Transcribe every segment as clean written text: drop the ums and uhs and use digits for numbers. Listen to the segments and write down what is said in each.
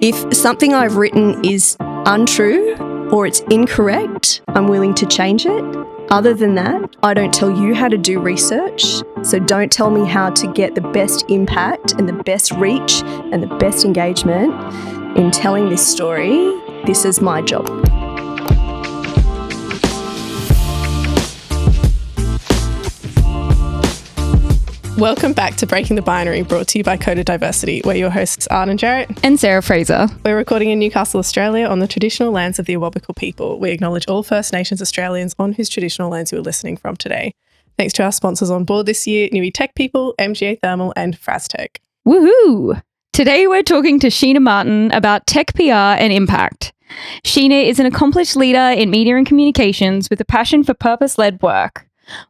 If something I've written is untrue or it's incorrect, I'm willing to change it. Other than that, I don't tell you how to do research, so don't tell me how to get the best impact and the best reach and the best engagement in telling this story. This is my job. Welcome back to Breaking the Binary, brought to you by Coded Diversity. We're your hosts, Arne and Jarrett. And Sarah Fraser. We're recording in Newcastle, Australia on the traditional lands of the Awabakal people. We acknowledge all First Nations Australians on whose traditional lands you are listening from today. Thanks to our sponsors on board this year, Newey Tech People, MGA Thermal and Frastech. Woohoo! Today we're talking to Sheena Martin about tech PR and impact. Sheena is an accomplished leader in media and communications with a passion for purpose-led work.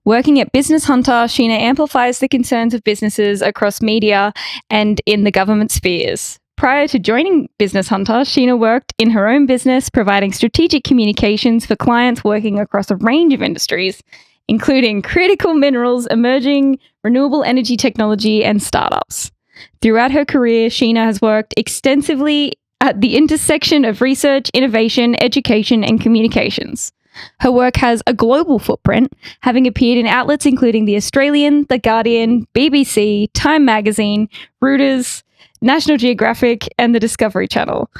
Working at Business Hunter, Sheena amplifies the concerns of businesses across media and in the government spheres. Prior to joining Business Hunter, Sheena worked in her own business, providing strategic communications for clients working across a range of industries, including critical minerals, emerging renewable energy technology, and startups. Throughout her career, Sheena has worked extensively at the intersection of research, innovation, education, and communications. Her work has a global footprint, having appeared in outlets including The Australian, The Guardian, BBC, Time Magazine, Reuters, National Geographic, and the Discovery Channel.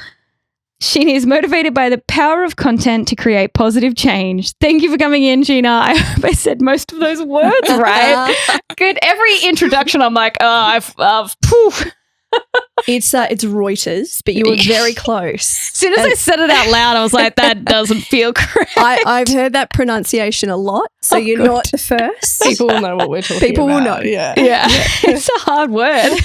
Sheena is motivated by the power of content to create positive change. Thank you for coming in, Sheena. I hope I said most of those words right. Good. Every introduction, I'm like, poof. It's Reuters, but you were very close. As soon as I said it out loud, I was like, that doesn't feel correct. I've heard that pronunciation a lot, so you're not the first. People will know what we're talking People about. will know. Yeah. It's a hard word.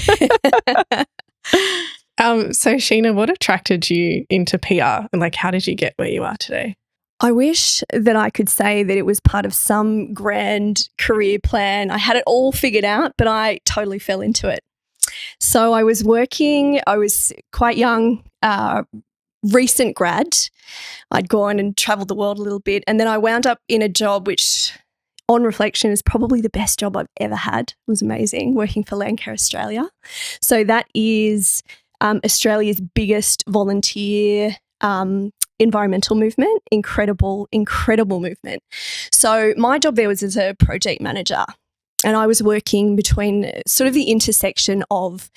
So Sheena, what attracted you into PR and how did you get where you are today? I wish that I could say that it was part of some grand career plan. I had it all figured out, but I totally fell into it. So I was quite young, recent grad. I'd gone and travelled the world a little bit, and then I wound up in a job which, on reflection, is probably the best job I've ever had. It was amazing, working for Landcare Australia. So that is Australia's biggest volunteer environmental movement. Incredible movement. So my job there was as a project manager. And I was working between sort of the intersection of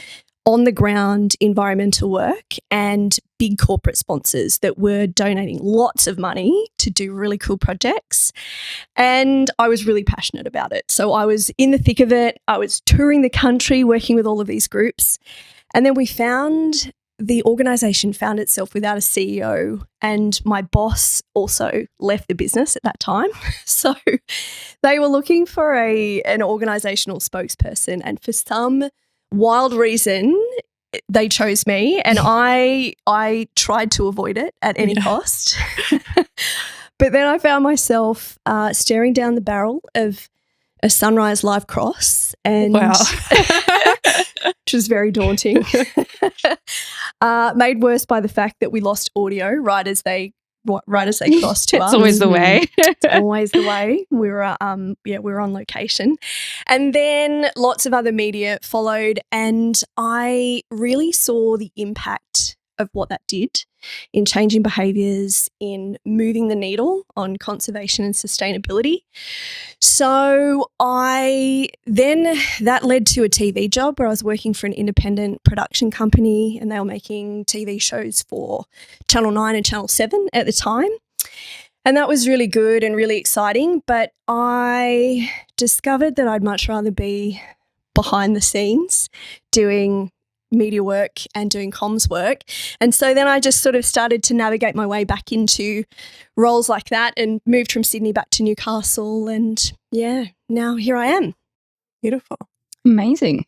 on-the-ground environmental work and big corporate sponsors that were donating lots of money to do really cool projects. And I was really passionate about it. So I was in the thick of it. I was touring the country, working with all of these groups. And then the organisation found itself without a CEO, and my boss also left the business at that time. So they were looking for an organisational spokesperson, and for some wild reason, they chose me, and I tried to avoid it at any cost. But then I found myself staring down the barrel of a Sunrise Live Cross, and wow. which was very daunting. Made worse by the fact that we lost audio right as they crossed to us. It's always the way. It's always the way. We were on location, and then lots of other media followed, and I really saw the impact of what that did in changing behaviours, in moving the needle on conservation and sustainability. So that led to a TV job where I was working for an independent production company, and they were making TV shows for Channel 9 and Channel 7 at the time. And that was really good and really exciting, but I discovered that I'd much rather be behind the scenes doing media work and doing comms work. And so then I just sort of started to navigate my way back into roles like that and moved from Sydney back to Newcastle, and now here I am. Beautiful. Amazing.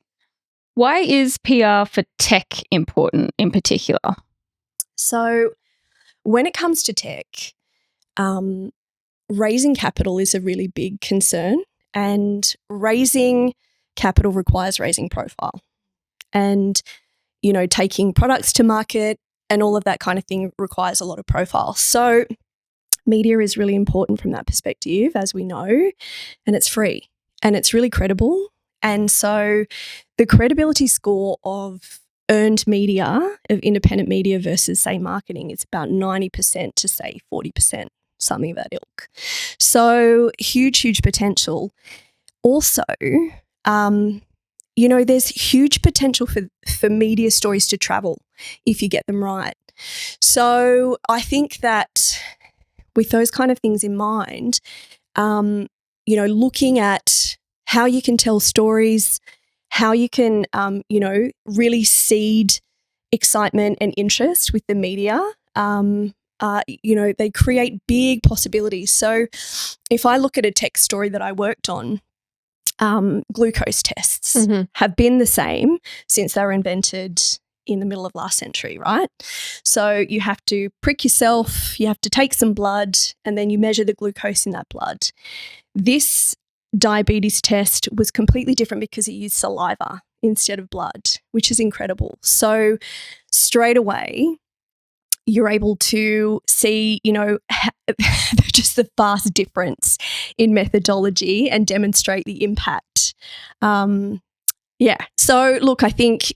Why is PR for tech important in particular? So when it comes to tech, raising capital is a really big concern, and raising capital requires raising profile. And, taking products to market and all of that kind of thing requires a lot of profile. So media is really important from that perspective, as we know, and it's free and it's really credible. And so the credibility score of earned media, of independent media versus, say, marketing, it's about 90% to, say, 40%, something of that ilk. So huge potential. Also, there's huge potential for media stories to travel if you get them right. So I think that with those kind of things in mind, looking at how you can tell stories, how you can, really seed excitement and interest with the media, they create big possibilities. So if I look at a tech story that I worked on, glucose tests have been the same since they were invented in the middle of last century, right? So you have to prick yourself, you have to take some blood, and then you measure the glucose in that blood. This diabetes test was completely different because it used saliva instead of blood, which is incredible. So straight away, you're able to see, just the vast difference in methodology and demonstrate the impact. So look, I think,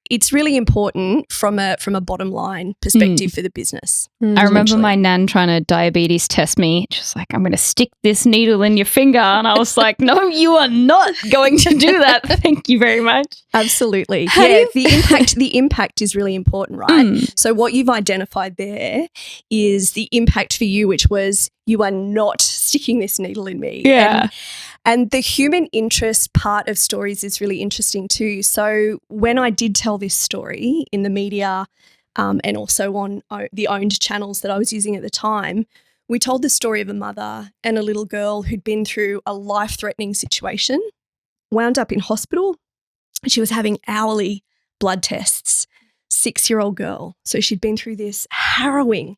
it's really important from a bottom line perspective for the business. I remember my nan trying to diabetes test me. She's like, I'm going to stick this needle in your finger. And I was like, no, you are not going to do that. Thank you very much. Absolutely. The impact is really important, right? So what you've identified there is the impact for you, which was you are not sticking this needle in me. Yeah. And the human interest part of stories is really interesting too. So when I did tell this story in the media and also on the owned channels that I was using at the time, we told the story of a mother and a little girl who'd been through a life-threatening situation, wound up in hospital. She was having hourly blood tests, 6-year-old girl. So she'd been through this harrowing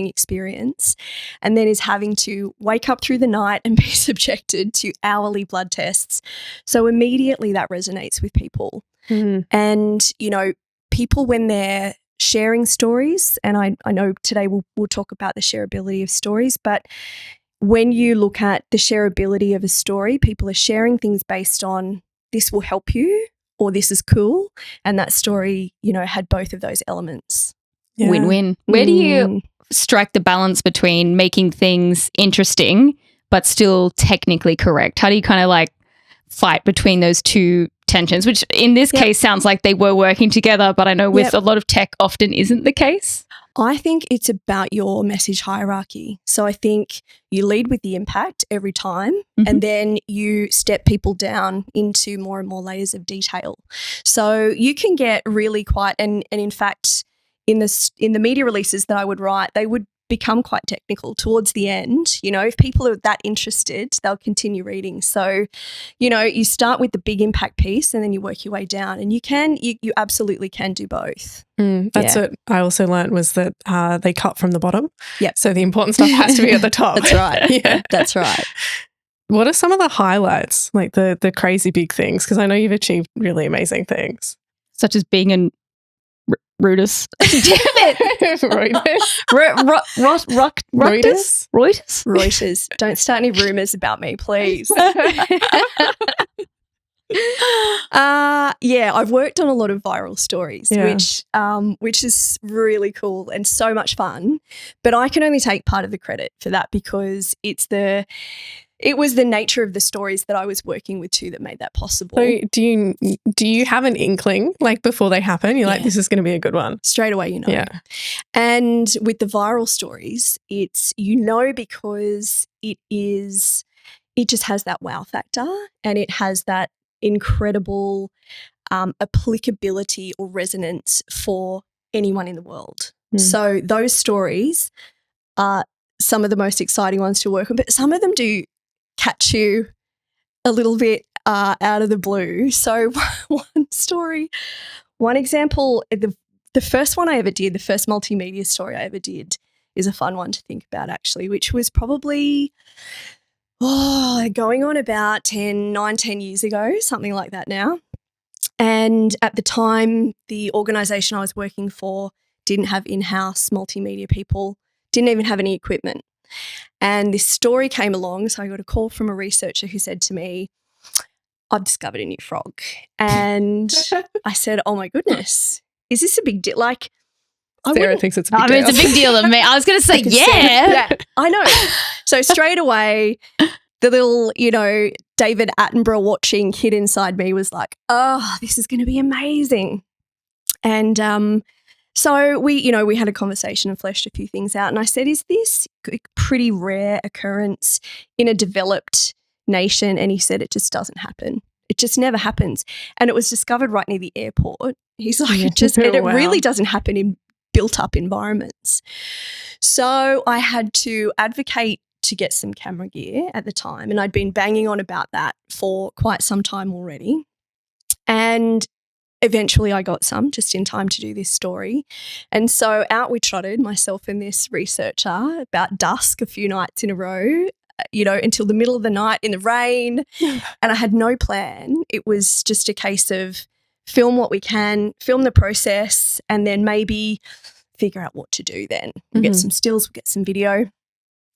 experience and then is having to wake up through the night and be subjected to hourly blood tests. So immediately that resonates with people. And, people when they're sharing stories, and I know today we'll talk about the shareability of stories, but when you look at the shareability of a story, people are sharing things based on this will help you or this is cool. And that story, had both of those elements. Yeah. Win-win. Where do you strike the balance between making things interesting but still technically correct? How do you kind of fight between those two tensions, which in this case sounds like they were working together, but I know with a lot of tech often isn't the case? I think it's about your message hierarchy. So I think you lead with the impact every time and then you step people down into more and more layers of detail. So you can get really quite, and in fact, in the media releases that I would write, they would become quite technical towards the end. If people are that interested, they'll continue reading. So, you start with the big impact piece and then you work your way down, and you absolutely can do both. That's what I also learned was that they cut from the bottom. Yep. So the important stuff has to be at the top. That's right. Yeah. That's right. What are some of the highlights, like the crazy big things? Because I know you've achieved really amazing things. Such as being in Reuters. Damn it. Reuters. Don't start any rumours about me, please. I've worked on a lot of viral stories, which is really cool and so much fun. But I can only take part of the credit for that because it was the nature of the stories that I was working with too that made that possible. So do you have an inkling before they happen? You're like, this is going to be a good one. Straight away, Yeah. And with the viral stories, it's because it just has that wow factor and it has that incredible applicability or resonance for anyone in the world. So those stories are some of the most exciting ones to work on, but some of them do catch you a little bit out of the blue. So one example, the first one I ever did, the first multimedia story I ever did is a fun one to think about actually, which was probably going on about 9, 10 years ago, something like that now. And at the time, the organisation I was working for didn't have in-house multimedia people, didn't even have any equipment. And this story came along, so I got a call from a researcher who said to me, I've discovered a new frog. And I said, oh my goodness, is this a big deal? Like, Sarah thinks it's a big I deal. mean, it's a big deal to me. I was going to say, yeah, I know. So straight away, the little, David Attenborough watching kid inside me was like, oh, this is going to be amazing. And so we had a conversation and fleshed a few things out. And I said, is this a pretty rare occurrence in a developed nation? And he said, it just doesn't happen. It just never happens. And it was discovered right near the airport. He's like, it Wow. really doesn't happen in built up environments. So I had to advocate to get some camera gear at the time. And I'd been banging on about that for quite some time already. And eventually I got some just in time to do this story. And so out we trotted, myself and this researcher, about dusk a few nights in a row, until the middle of the night in the rain. And I had no plan. It was just a case of film what we can, film the process, and then maybe figure out what to do then. We'll get some stills, we'll get some video.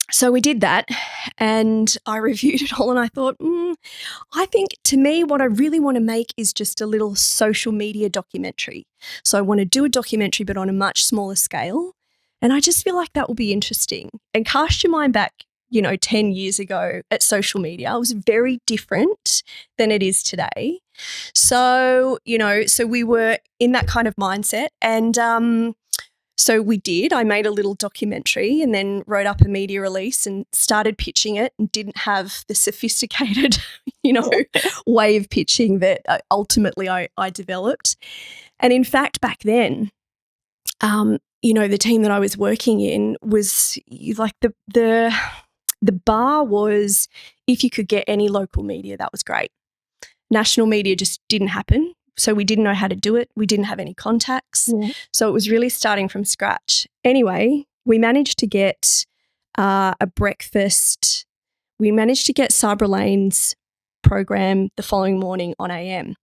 So we did that, and I reviewed it all, and I thought, I think to me what I really want to make is just a little social media documentary. So I want to do a documentary but on a much smaller scale, and I just feel like that will be interesting. And cast your mind back, 10 years ago at social media. It was very different than it is today. So, so we were in that kind of mindset, and so we did. I made a little documentary and then wrote up a media release and started pitching it, and didn't have the sophisticated, way of pitching that ultimately I developed. And in fact, back then, the team that I was working in was like the bar was, if you could get any local media, that was great. National media just didn't happen. So we didn't know how to do it. We didn't have any contacts. Yeah. So it was really starting from scratch. Anyway, we managed to get a breakfast. We managed to get Sabra Lane's program the following morning on AM.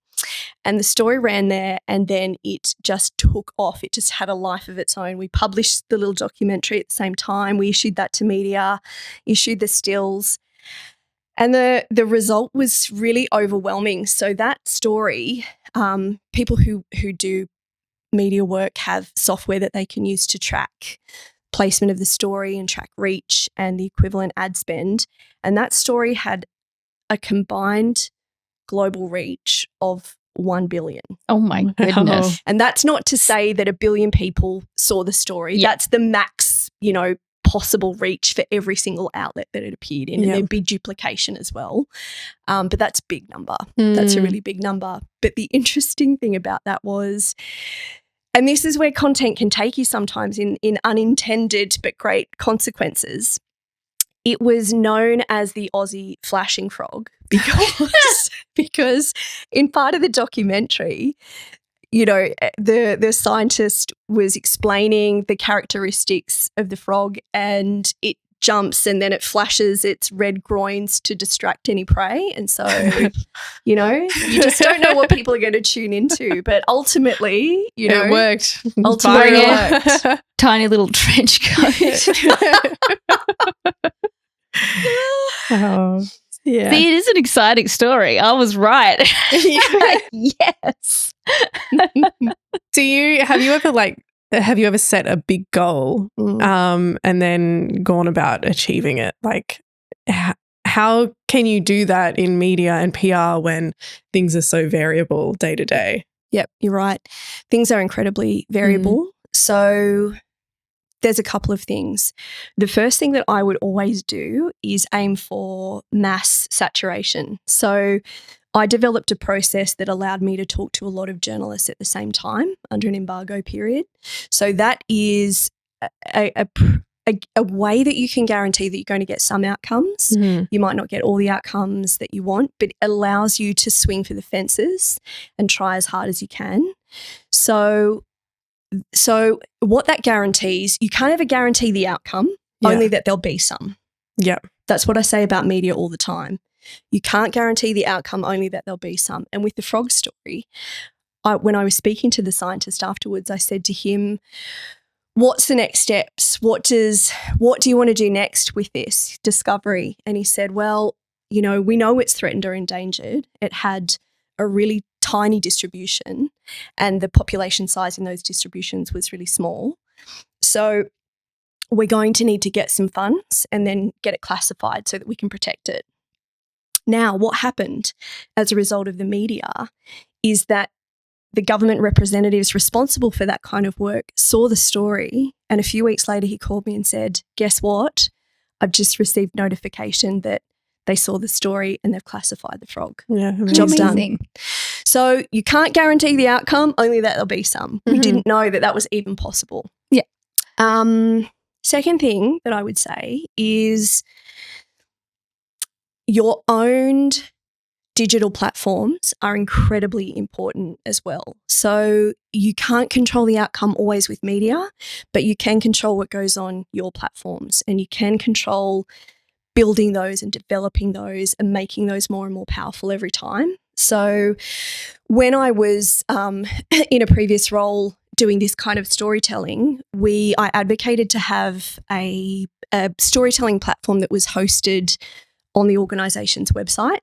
And the story ran there, and then it just took off. It just had a life of its own. We published the little documentary at the same time. We issued that to media, issued the stills. And the result was really overwhelming. So that story, people who do media work have software that they can use to track placement of the story and track reach and the equivalent ad spend. And that story had a combined global reach of 1 billion. Oh my goodness. And that's not to say that 1 billion people saw the story. Yep. That's the max, possible reach for every single outlet that it appeared in. And there'd be duplication as well. But that's a big number. That's a really big number. But the interesting thing about that was, and this is where content can take you sometimes in unintended but great consequences, it was known as the Aussie flashing frog because in part of the documentary, the scientist was explaining the characteristics of the frog, and it jumps and then it flashes its red groins to distract any prey. And so, you just don't know what people are going to tune into. But ultimately, it worked. Ultimately it worked. Tiny little trench coat. Oh, yeah. See, it is an exciting story. I was right. Yes. Have you ever set a big goal and then gone about achieving it? Like, how can you do that in media and PR when things are so variable day to day? Yep, you're right. Things are incredibly variable. So there's a couple of things. The first thing that I would always do is aim for mass saturation. So I developed a process that allowed me to talk to a lot of journalists at the same time under an embargo period. So that is a way that you can guarantee that you're going to get some outcomes. You might not get all the outcomes that you want, but it allows you to swing for the fences and try as hard as you can. So what that guarantees, you can't ever guarantee the outcome, only that there'll be some. Yeah. That's what I say about media all the time. You can't guarantee the outcome, only that there'll be some. And with the frog story, when I was speaking to the scientist afterwards, I said to him, what's the next steps? What do you want to do next with this discovery? And he said, well, we know it's threatened or endangered. It had a really tiny distribution, and the population size in those distributions was really small. So we're going to need to get some funds and then get it classified so that we can protect it. Now, what happened as a result of the media is that the government representatives responsible for that kind of work saw the story, and a few weeks later he called me and said, guess what? I've just received notification that they saw the story and they've classified the frog. Yeah, Job Amazing. done. So you can't guarantee the outcome, only that there'll be some. We didn't know that was even possible. Yeah. Second thing that I would say is your owned digital platforms are incredibly important as well. So you can't control the outcome always with media, but you can control what goes on your platforms, and you can control building those and developing those and making those more and more powerful every time. So when I was in a previous role doing this kind of storytelling, I advocated to have a storytelling platform that was hosted on the organisation's website.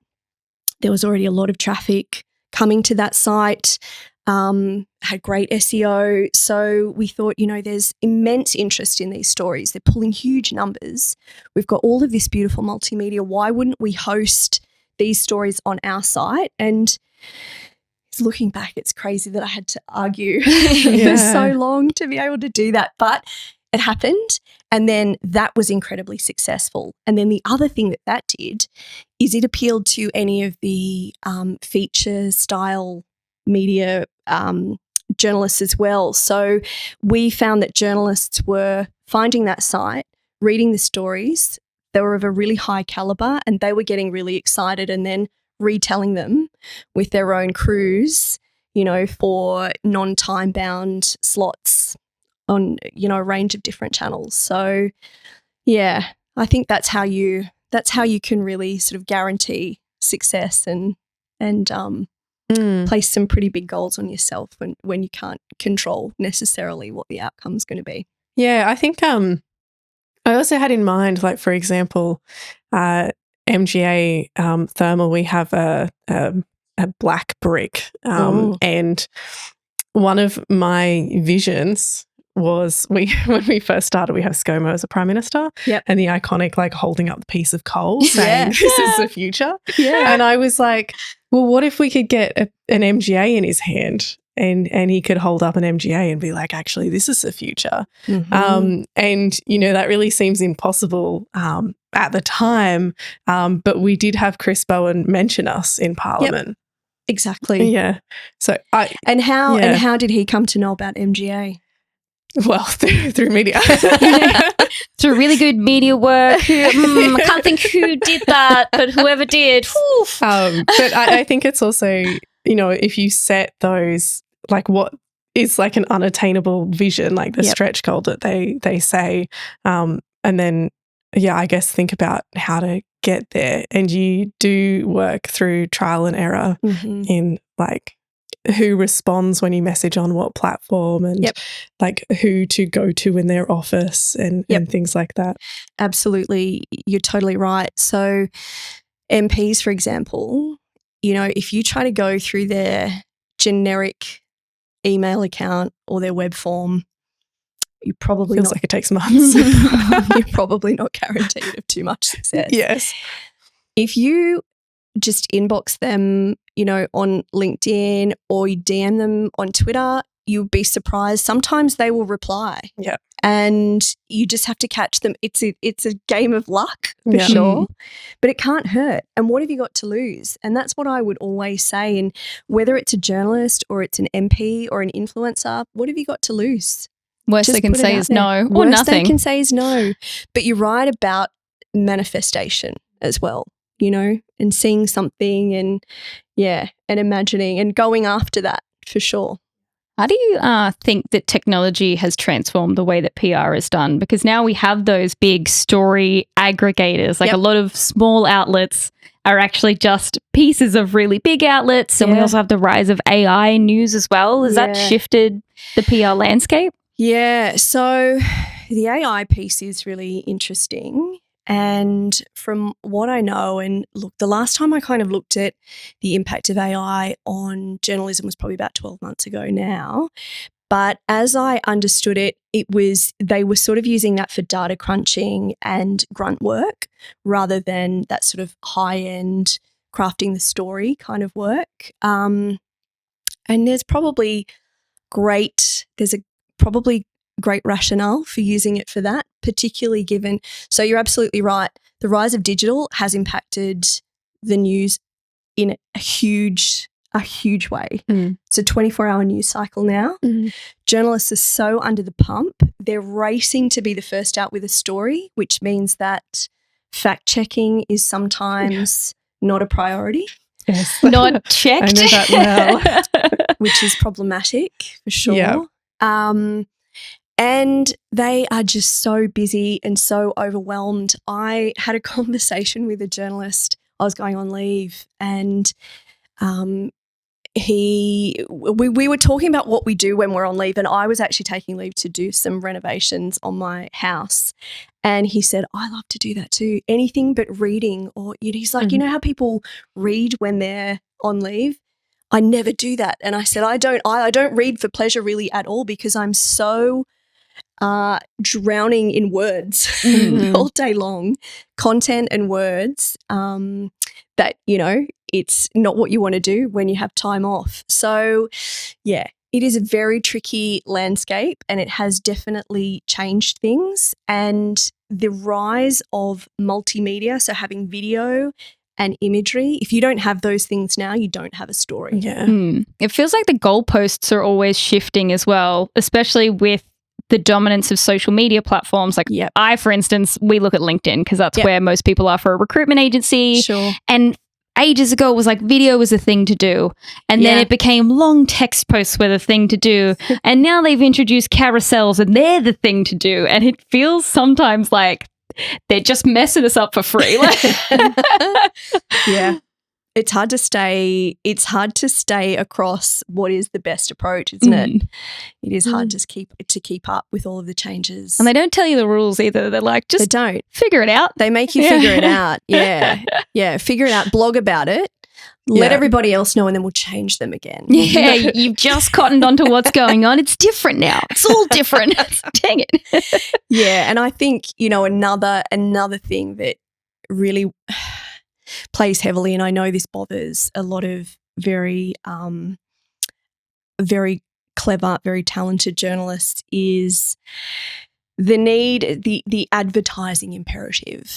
There was already a lot of traffic coming to that site, had great SEO. So we thought, there's immense interest in these stories. They're pulling huge numbers. We've got all of this beautiful multimedia. Why wouldn't we host these stories on our site? And looking back, it's crazy that I had to argue for so long to be able to do that. But it happened, and then that was incredibly successful. And then the other thing that did is it appealed to any of the feature style media journalists as well. So we found that journalists were finding that site, reading the stories. They were of a really high caliber, and they were getting really excited and then retelling them with their own crews, for non-time bound slots on, a range of different channels. So yeah, I think that's how you can really sort of guarantee success and place some pretty big goals on yourself when you can't control necessarily what the outcome's going to be. Yeah, I think I also had in mind, like, for example, MGA Thermal, we have a black brick, and one of my visions was when we first started, we have ScoMo as a prime minister, and the iconic holding up the piece of coal saying this is the future. And I was like, well, what if we could get an MGA in his hand and he could hold up an MGA and be like, actually, this is the future. And that really seems impossible at the time, but we did have Chris Bowen mention us in Parliament. Exactly. Yeah. So and how did he come to know about MGA? Well, through media. Through really good media work. I can't think who did that, but whoever did. But I think it's also, if you set those, what is an unattainable vision, like the stretch goal that they say, and then, I guess think about how to get there. And you do work through trial and error in who responds when you message on what platform and who to go to in their office and things like that. Absolutely. You're totally right. So MPs, for example, if you try to go through their generic email account or their web form, you probably feels like it takes months. You're probably not guaranteed of too much success. Yes. If you just inbox them, on LinkedIn, or you DM them on Twitter, you'll be surprised. Sometimes they will reply. Yeah. And you just have to catch them. It's a game of luck for sure, but it can't hurt. And what have you got to lose? And that's what I would always say. And whether it's a journalist or it's an MP or an influencer, what have you got to lose? Worst they can say is no, or Worst nothing. they can say is no. But you're right about manifestation as well, and seeing something and imagining and going after that for sure. How do you think that technology has transformed the way that PR is done? Because now we have those big story aggregators, a lot of small outlets are actually just pieces of really big outlets. And we also have the rise of AI news as well. Has that shifted the PR landscape? Yeah, so the AI piece is really interesting. And from what I know, and look, the last time I kind of looked at the impact of AI on journalism was probably about 12 months ago now. But as I understood it, they were sort of using that for data crunching and grunt work rather than that sort of high-end crafting the story kind of work. And there's probably great rationale for using it for that, particularly given. So you're absolutely right. The rise of digital has impacted the news in a huge way. It's a 24-hour news cycle now. Journalists are so under the pump. They're racing to be the first out with a story, which means that fact checking is sometimes not a priority. Yes. Not checked. I know that well. Which is problematic for sure. Yeah. And they are just so busy and so overwhelmed. I had a conversation with a journalist. I was going on leave, and we were talking about what we do when we're on leave, and I was actually taking leave to do some renovations on my house. And he said, I love to do that too. Anything but reading. Or he's like, you know how people read when they're on leave? I never do that. And I said, I don't read for pleasure really at all, because I'm so drowning in words all day long, content and words, that, it's not what you want to do when you have time off. So, yeah, it is a very tricky landscape, and it has definitely changed things. And the rise of multimedia, so having video and imagery, if you don't have those things now, you don't have a story. Yeah. It feels like the goalposts are always shifting as well, especially with the dominance of social media platforms. Like I, for instance, we look at LinkedIn because that's where most people are for a recruitment agency. Sure. And ages ago it was like video was a thing to do, and then it became long text posts were the thing to do, and now they've introduced carousels and they're the thing to do, and it feels sometimes like they're just messing us up for free. Yeah. It's hard to stay across what is the best approach, isn't it? It is hard to keep up with all of the changes. And they don't tell you the rules either. They're like, just figure it out. They make you figure it out. Yeah. Yeah. Figure it out, blog about it, let everybody else know, and then we'll change them again. Yeah, you've just cottoned onto what's going on. It's different now. It's all different. Dang it. Yeah. And I think, another thing that really plays heavily, and I know this bothers a lot of very clever, very talented journalists, is the advertising imperative.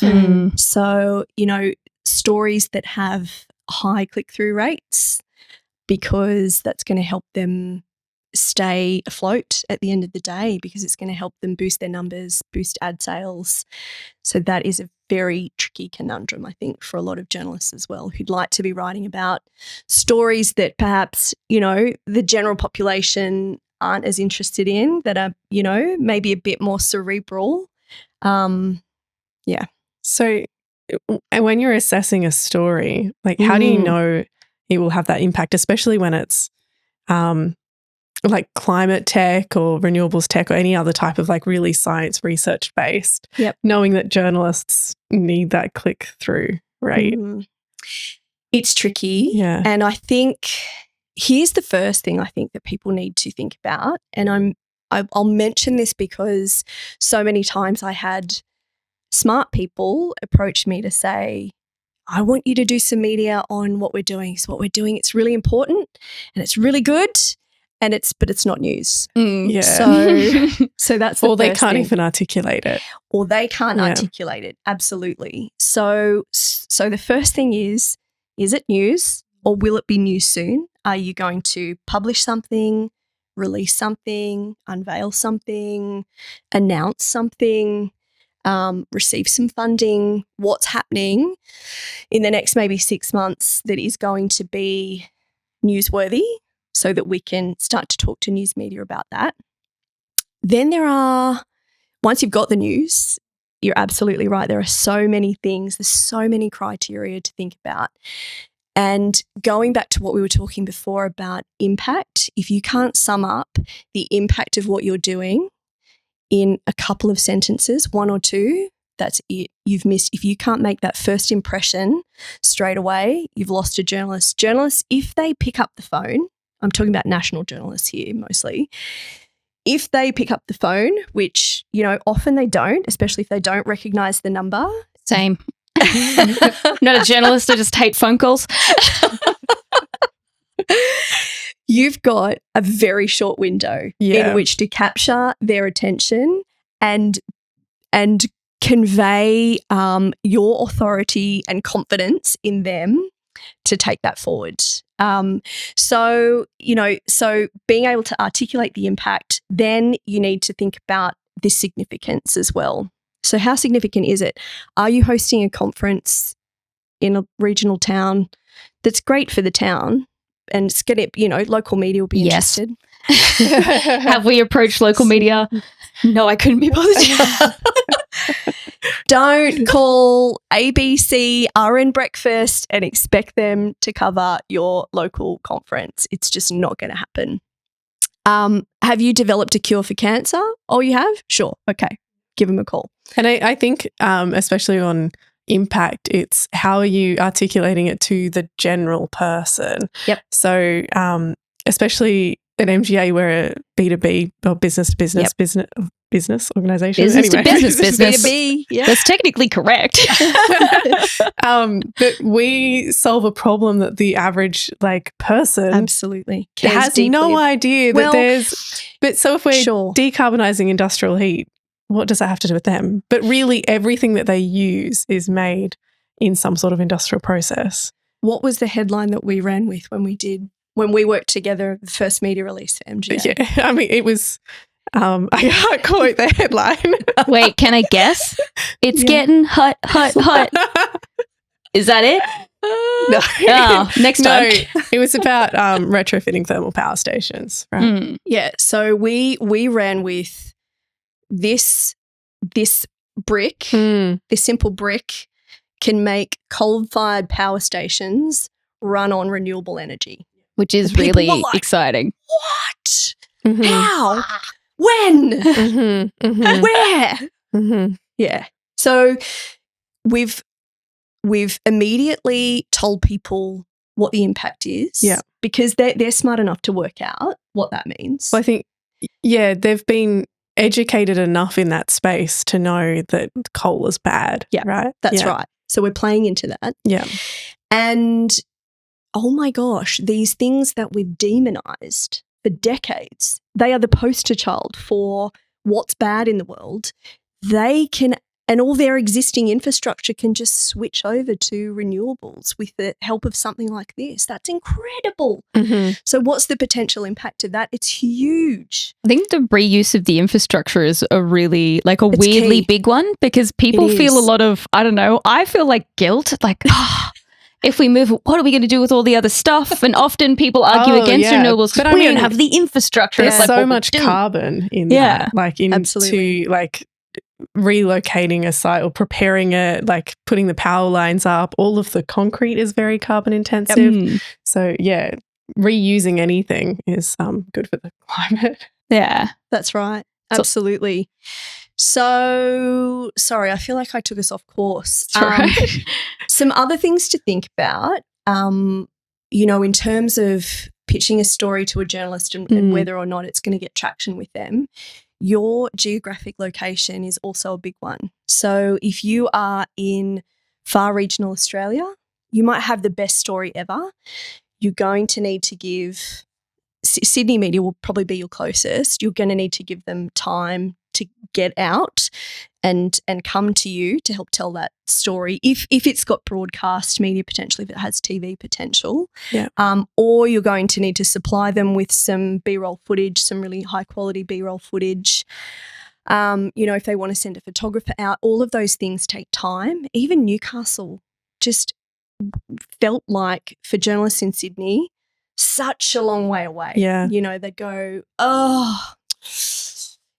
So, stories that have high click-through rates, because that's going to help them stay afloat at the end of the day, because it's going to help them boost their numbers, boost ad sales. So that is a very tricky conundrum, I think, for a lot of journalists as well, who'd like to be writing about stories that perhaps, the general population aren't as interested in, that are, maybe a bit more cerebral. So when you're assessing a story, like how do you know it will have that impact, especially when it's like climate tech or renewables tech or any other type of like really science research based, knowing that journalists need that click through rate? It's tricky. Yeah. And I think here's the first thing I think that people need to think about. And I'll mention this because so many times I had smart people approach me to say, I want you to do some media on what we're doing. So what we're doing, it's really important and it's really good. But it's not news. Yeah. So that's the or they first can't thing. even articulate it. Or they can't articulate it. Absolutely. So the first thing is it news, or will it be news soon? Are you going to publish something, release something, unveil something, announce something, receive some funding? What's happening in the next maybe 6 months that is going to be newsworthy, so that we can start to talk to news media about that? Then once you've got the news, you're absolutely right. There are so many things, there's so many criteria to think about. And going back to what we were talking before about impact, if you can't sum up the impact of what you're doing in a couple of sentences, one or two, that's it. You've missed. If you can't make that first impression straight away, you've lost a journalist. Journalists, if they pick up the phone, I'm talking about national journalists here mostly, if they pick up the phone, which, you know, often they don't, especially if they don't recognise the number. Same. Not a journalist, I just hate phone calls. You've got a very short window in which to capture their attention and convey your authority and confidence in them to take that forward. So being able to articulate the impact, then you need to think about the significance as well. So how significant is it? Are you hosting a conference in a regional town that's great for the town? And it's going to, you know, local media will be interested. Have we approached local media? No, I couldn't be bothered. Don't call ABC RN Breakfast and expect them to cover your local conference. It's just not going to happen. Have you developed a cure for cancer? Oh, you have? Sure. Okay. Give them a call. And I think especially on impact, it's how are you articulating it to the general person. Yep. So especially at MGA, we're a B2B or business to business business organisation. Business to business. B2B. Yeah. That's technically correct. But we solve a problem that the average person absolutely has deeply. no idea that there's. But so if we're decarbonising industrial heat, what does that have to do with them? But really everything that they use is made in some sort of industrial process. What was the headline that we ran with when we worked together, the first media release for MGA? Yeah, I mean, it was, I can't quote the headline. Wait, can I guess? It's getting hot, hot, hot. Is that it? No. Oh, next time. No, it was about retrofitting thermal power stations. Right? Yeah, so we ran with this brick, this simple brick can make coal-fired power stations run on renewable energy. Which is really exciting. What? Mm-hmm. How? When? Mm-hmm. Mm-hmm. Where? Mm-hmm. Yeah. So we've immediately told people what the impact is. Yeah. Because they're smart enough to work out what that means. Well, I think, they've been educated enough in that space to know that coal is bad. Yeah. Right? That's right. So we're playing into that. Yeah. And oh my gosh, these things that we've demonized for decades, they are the poster child for what's bad in the world. They can, and all their existing infrastructure can just switch over to renewables with the help of something like this. That's incredible. Mm-hmm. So what's the potential impact of that? It's huge. I think the reuse of the infrastructure is a really, it's weirdly key. big one because people feel a lot of, I don't know, I feel like guilt, if we move, what are we going to do with all the other stuff? And often people argue against renewables because we don't have the infrastructure. There's so much carbon in that. Absolutely. Relocating a site or preparing it, putting the power lines up, all of the concrete is very carbon intensive. Yep. So, reusing anything is good for the climate. Yeah. That's right. Absolutely. So, sorry, I feel like I took us off course. Right. Some other things to think about, in terms of pitching a story to a journalist and whether or not it's going to get traction with them, your geographic location is also a big one. So if you are in far regional Australia, you might have the best story ever. You're going to need to give Sydney media will probably be your closest. You're going to need to give them time to get out and come to you to help tell that story. If it's got broadcast media potential, if it has TV potential, or you're going to need to supply them with some B-roll footage, some really high quality B-roll footage. If they want to send a photographer out, all of those things take time. Even Newcastle just felt like for journalists in Sydney, such a long way away. Yeah. They'd go, oh,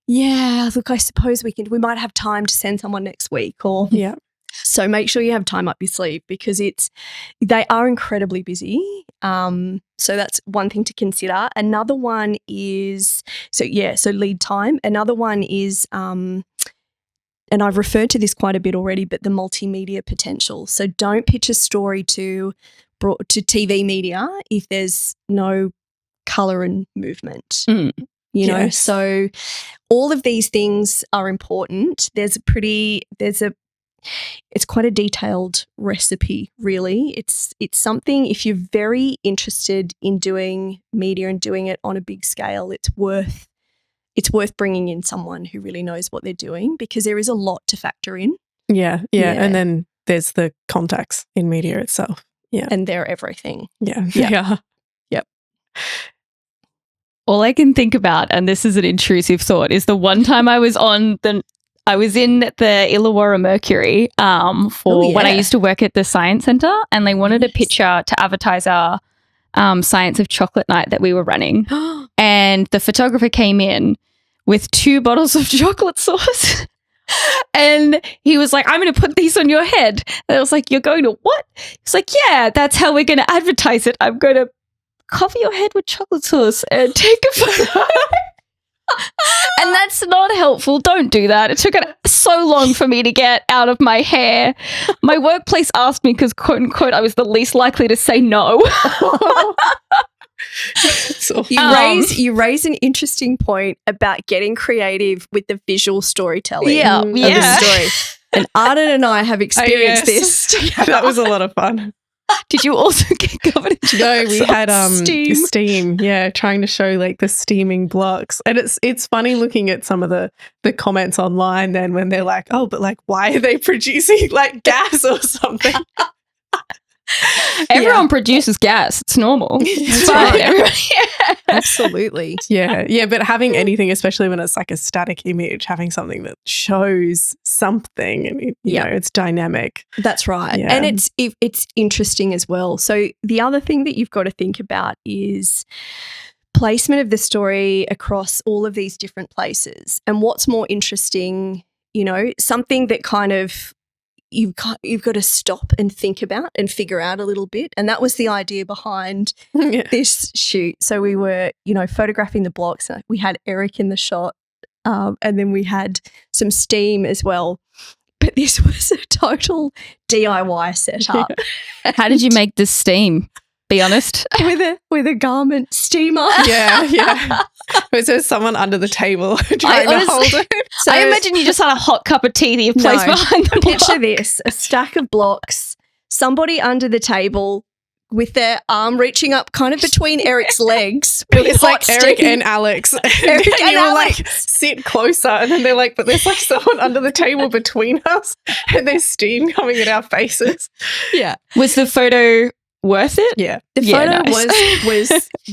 yeah, look, I suppose we might have time to send someone next week So make sure you have time up your sleeve because they are incredibly busy. So that's one thing to consider. Another one is, so lead time. Another one is and I've referred to this quite a bit already, but the multimedia potential. So don't pitch a story to TV media if there's no colour and movement. You know, so all of these things are important. It's quite a detailed recipe, really. It's something, if you're very interested in doing media and doing it on a big scale, it's worth bringing in someone who really knows what they're doing, because there is a lot to factor in. Yeah. And then there's the contacts in media itself. Yeah. And they're everything. Yeah. Yep. All I can think about, and this is an intrusive thought, is the one time I was in the Illawarra Mercury when I used to work at the Science Centre, and they wanted a picture to advertise our Science of Chocolate night that we were running. And the photographer came in with 2 bottles of chocolate sauce. And he was like, I'm going to put these on your head. And I was like, you're going to what? He's like, yeah, that's how we're going to advertise it. I'm going to cover your head with chocolate sauce and take a photo. And that's not helpful. Don't do that. It took so long for me to get out of my hair. My workplace asked me because, quote unquote, I was the least likely to say no. You raise an interesting point about getting creative with the visual storytelling of the story. And Arden and I have experienced this together. That was a lot of fun. Did you also get covered in No, we had steam. Yeah, trying to show like the steaming blocks. And it's funny looking at some of the comments online then when they're like, oh, but like why are they producing like gas or something? Everyone produces gas. It's normal. It's fine. Absolutely. Yeah. But having anything, especially when it's like a static image, having something that shows something and you know, it's dynamic. That's right. Yeah. And it's interesting as well. So the other thing that you've got to think about is placement of the story across all of these different places. And what's more interesting, you know, something that kind of you've got to stop and think about and figure out a little bit. And that was the idea behind this shoot. So we were, you know, photographing the blocks. We had Eric in the shot and then we had some steam as well. But this was a total DIY setup. How did you make the steam? Be honest. With a garment steamer. Yeah. Was there someone under the table trying to hold it? So I imagine you just had a hot cup of tea that you placed behind the block. Picture this, a stack of blocks, somebody under the table with their arm reaching up kind of between Eric's legs. It's like Eric and Alex. Eric and you Alex. Like sit closer and then they're like, but there's like someone under the table between us and there's steam coming at our faces. Yeah. Was the photo worth it? Yeah. The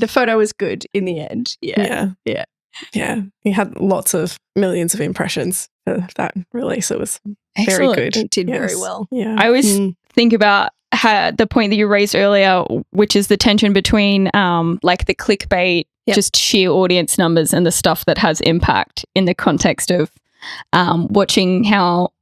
photo was good in the end. Yeah. We had lots of millions of impressions for that release. It was very good. It did very well. Yeah. I always think about the point that you raised earlier, which is the tension between like the clickbait, just sheer audience numbers, and the stuff that has impact in the context of watching how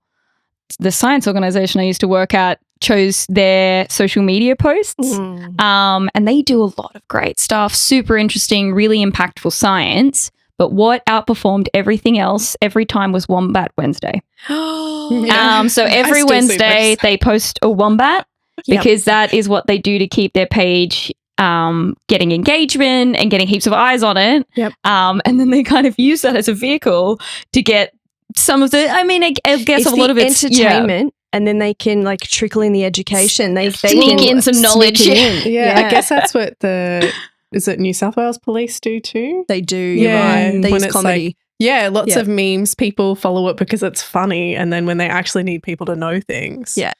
the science organization I used to work at chose their social media posts. And they do a lot of great stuff, super interesting, really impactful science. But what outperformed everything else every time was Wombat Wednesday. So every Wednesday they post a wombat because that is what they do to keep their page getting engagement and getting heaps of eyes on it. And then they kind of use that as a vehicle to get some of the, I mean, I guess a lot of it's entertainment. And then they can like trickle in the education. They sneak in some knowledge. I guess that's what is it New South Wales Police do too? They do. You're right. They use comedy. Like, lots of memes. People follow it because it's funny. And then when they actually need people to know things. Yeah.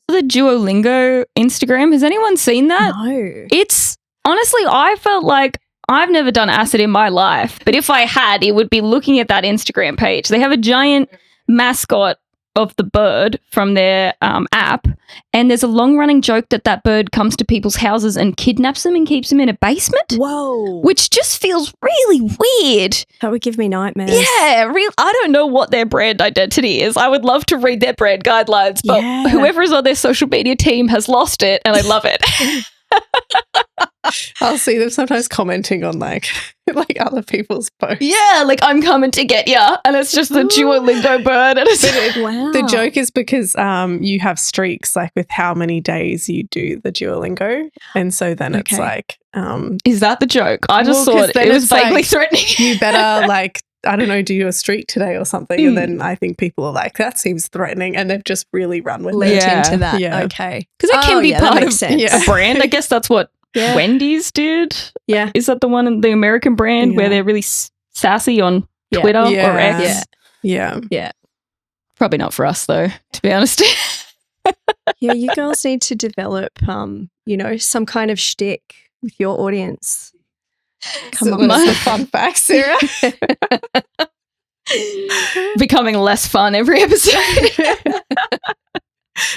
The Duolingo Instagram, has anyone seen that? No. It's honestly, I felt like I've never done acid in my life, but if I had, it would be looking at that Instagram page. They have a giant mascot of the bird from their app, and there's a long-running joke that bird comes to people's houses and kidnaps them and keeps them in a basement. Whoa. Which just feels really weird. That would give me nightmares. Yeah, I don't know what their brand identity is. I would love to read their brand guidelines, but whoever is on their social media team has lost it, and I love it. I'll see them sometimes commenting on like other people's posts. Yeah, like I'm coming to get ya, and it's just the Duolingo bird. And it's Wow. The joke is because you have streaks like with how many days you do the Duolingo, and so then it's Okay. like is that the joke? I just Well, 'cause thought then it was it's like, vaguely threatening. you better like I don't know, do a streak today or something, and then I think people are like, that seems threatening, and they've just really run with Lent it. Yeah. into that. Yeah. Okay. Because it can be that part makes of sense. a brand. I guess that's what Yeah. Wendy's did. Yeah. Is that the one, the American brand, where Yeah. they're really sassy on Yeah. Twitter or Yeah. X? Yeah. Probably not for us, though, to be honest. Yeah, you girls need to develop, some kind of shtick with your audience. Come So on. what's the fun fact, Sarah? Becoming less fun every episode.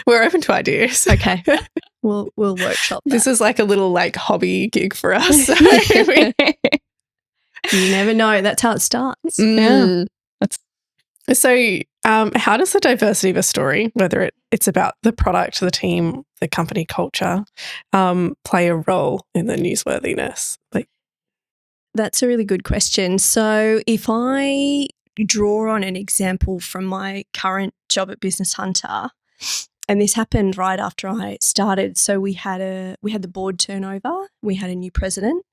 We're open to ideas. Okay. We'll workshop that. This is like a little like hobby gig for us. You never know. That's how it starts. Mm. That's- So, how does the diversity of a story, whether it's about the product, the team, the company culture, play a role in the newsworthiness? Like, That's a really good question. So if I draw on an example from my current job at Business Hunter, and this happened right after I started. So we had the board turnover, we had a new president,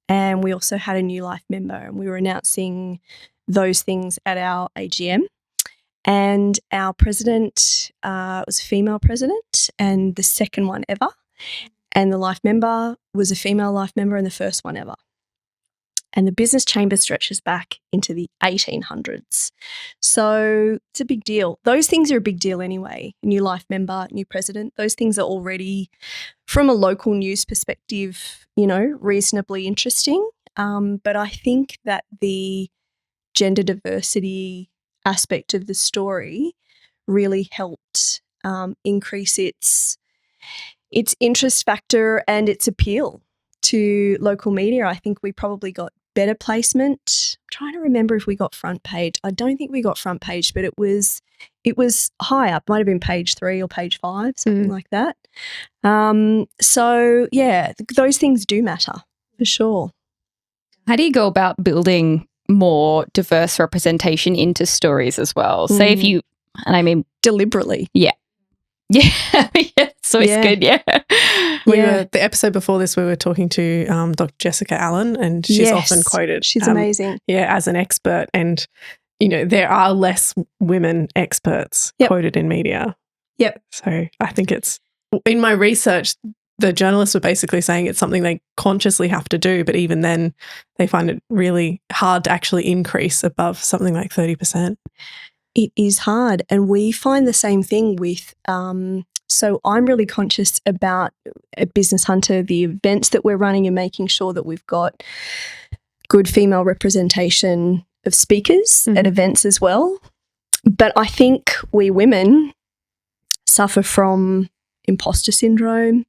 and we also had a new life member, and we were announcing those things at our AGM. And our president was a female president, and the second one ever. And the life member was a female life member, and the first one ever. And the business chamber stretches back into the 1800s. So it's a big deal. Those things are a big deal anyway. New life member, new president, those things are already, from a local news perspective, reasonably interesting. But I think that the gender diversity aspect of the story really helped increase its interest factor and its appeal to local media. I think we probably got better placement. I'm trying to remember if we got front page. I don't think we got front page, but it was high up. Might have been page 3 or page 5, something like that. So yeah, those things do matter for sure. How do you go about building more diverse representation into stories as well? Say if you, and I mean Deliberately. Yeah, so it's good. Yeah. The episode before this, we were talking to Dr. Jessica Allen, and she's Yes. often quoted. She's amazing. Yeah, as an expert, and there are less women experts quoted in media. Yep. So I think it's in my research. The journalists were basically saying it's something they consciously have to do, but even then, they find it really hard to actually increase above something like 30%. It is hard, and we find the same thing with. So I'm really conscious about at Business Hunter, the events that we're running, and making sure that we've got good female representation of speakers at events as well. But I think we women suffer from imposter syndrome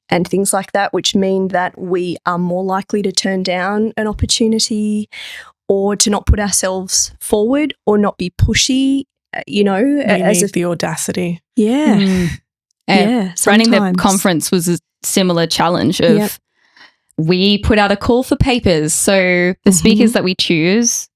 and things like that, which mean that we are more likely to turn down an opportunity or to not put ourselves forward or not be pushy, We as need the audacity. yeah. Running the sometimes. conference was a similar challenge of we put out a call for papers. So the speakers that we choose,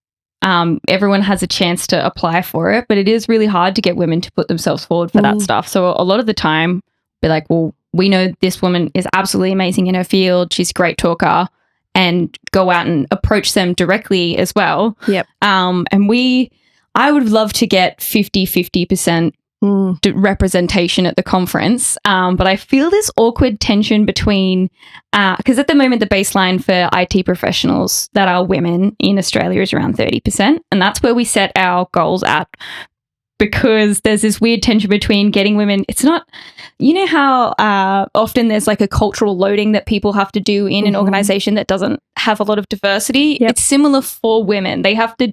everyone has a chance to apply for it, but it is really hard to get women to put themselves forward for that stuff. So a lot of the time, be like, well, we know this woman is absolutely amazing in her field. She's a great talker, and go out and approach them directly as well. Yep. And I would love to get 50% representation at the conference. But I feel this awkward tension between, because at the moment, the baseline for IT professionals that are women in Australia is around 30%. And that's where we set our goals at, because there's this weird tension between getting women. It's not, how often there's like a cultural loading that people have to do in an organization that doesn't have a lot of diversity. Yep. It's similar for women. They have to,